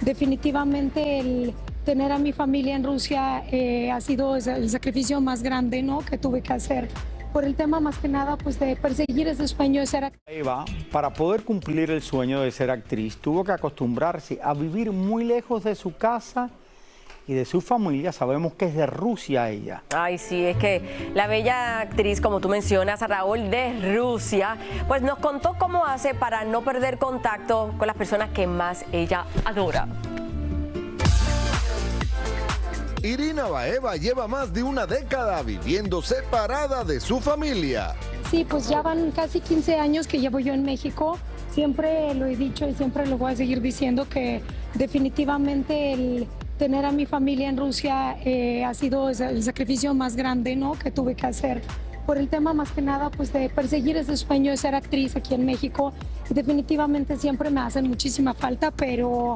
definitivamente el tener a mi familia en Rusia ha sido el sacrificio más grande, ¿no?, que tuve que hacer por el tema más que nada pues de perseguir ese sueño de ser actriz. Eva, para poder cumplir el sueño de ser actriz, tuvo que acostumbrarse a vivir muy lejos de su casa y de su familia. Sabemos que es de Rusia ella. Ay, sí, es que la bella actriz, como tú mencionas, Raúl, de Rusia, pues nos contó cómo hace para no perder contacto con las personas que más ella adora. Irina Baeva lleva más de una década viviendo separada de su familia. Sí, pues ya van casi 15 años que llevo yo en México. Siempre lo he dicho y siempre lo voy a seguir diciendo que definitivamente el tener a mi familia en Rusia ha sido el sacrificio más grande, ¿no?, que tuve que hacer por el tema más que nada pues de perseguir ese sueño de ser actriz aquí en México. Y definitivamente siempre me hacen muchísima falta, pero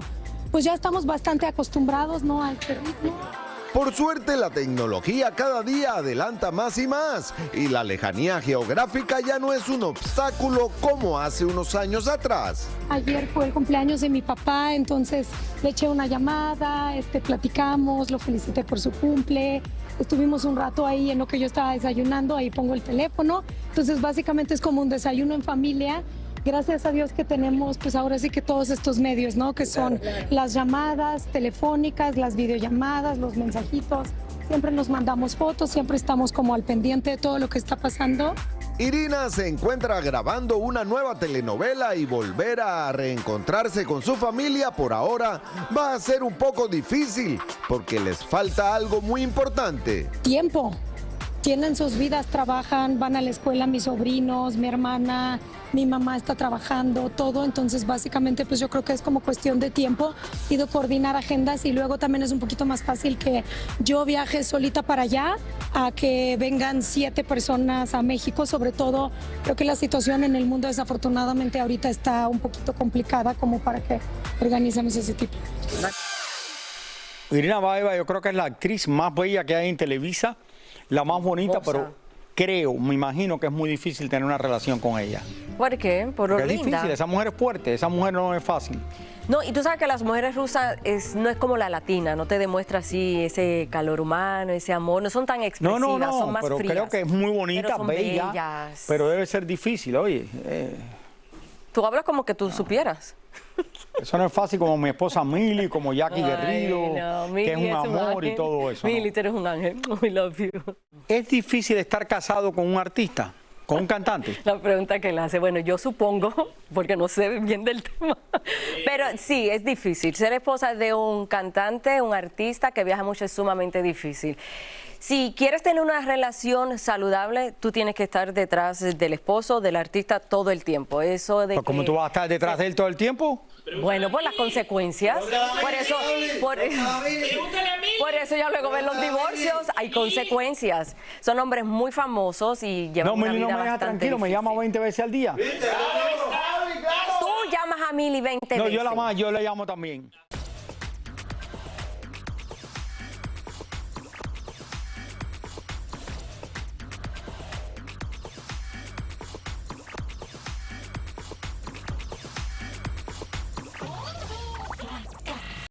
pues ya estamos bastante acostumbrados, ¿no?, a este ritmo. Por suerte, la tecnología cada día adelanta más y más, y la lejanía geográfica ya no es un obstáculo como hace unos años atrás. Ayer fue el cumpleaños de mi papá, entonces le eché una llamada, platicamos, lo felicité por su cumple, estuvimos un rato ahí en lo que yo estaba desayunando, ahí pongo el teléfono, entonces básicamente es como un desayuno en familia. Gracias a Dios que tenemos, pues ahora sí que todos estos medios, ¿no?, que son las llamadas telefónicas, las videollamadas, los mensajitos. Siempre nos mandamos fotos, siempre estamos como al pendiente de todo lo que está pasando. Irina se encuentra grabando una nueva telenovela y volver a reencontrarse con su familia por ahora va a ser un poco difícil porque les falta algo muy importante. Tiempo. Tienen sus vidas, trabajan, van a la escuela mis sobrinos, mi hermana, mi mamá está trabajando, todo. Entonces básicamente pues yo creo que es como cuestión de tiempo y de coordinar agendas, y luego también es un poquito más fácil que yo viaje solita para allá a que vengan 7 personas a México. Sobre todo creo que la situación en el mundo desafortunadamente ahorita está un poquito complicada como para que organicemos ese tipo. Irina Baeva yo creo que es la actriz más bella que hay en Televisa, la más bonita, pero me imagino que es muy difícil tener una relación con ella. ¿Por qué? Por lo es linda. difícil, esa mujer es fuerte, esa mujer no es fácil. No, y tú sabes que las mujeres rusas no es como la latina, no te demuestra así ese calor humano, ese amor, no son tan expresivas, son más pero frías. creo que es muy bonita, pero son bella, bellas. Pero debe ser difícil, oye. Tú hablas como que tú supieras. Eso no es fácil, como mi esposa Mili, como Jackie Guerrero, no, que es un amor y todo eso. Mili, tú eres un ángel. We love you. ¿Es difícil estar casado con un artista, con un cantante? La pregunta que le hace, bueno, yo supongo, porque no sé bien del tema, pero sí, es difícil. Ser esposa de un cantante, un artista que viaja mucho es sumamente difícil. Si quieres tener una relación saludable, tú tienes que estar detrás del esposo, del artista todo el tiempo. Eso de ¿Cómo tú vas a estar detrás de él todo el tiempo? Bueno, por las consecuencias. Por eso ya luego ven los divorcios, hay consecuencias. Son hombres muy famosos y llevan una vida no me deja bastante tranquilo, difícil. me llama 20 veces al día. Tú llamas a Mili 20 veces. No, yo le llamo también.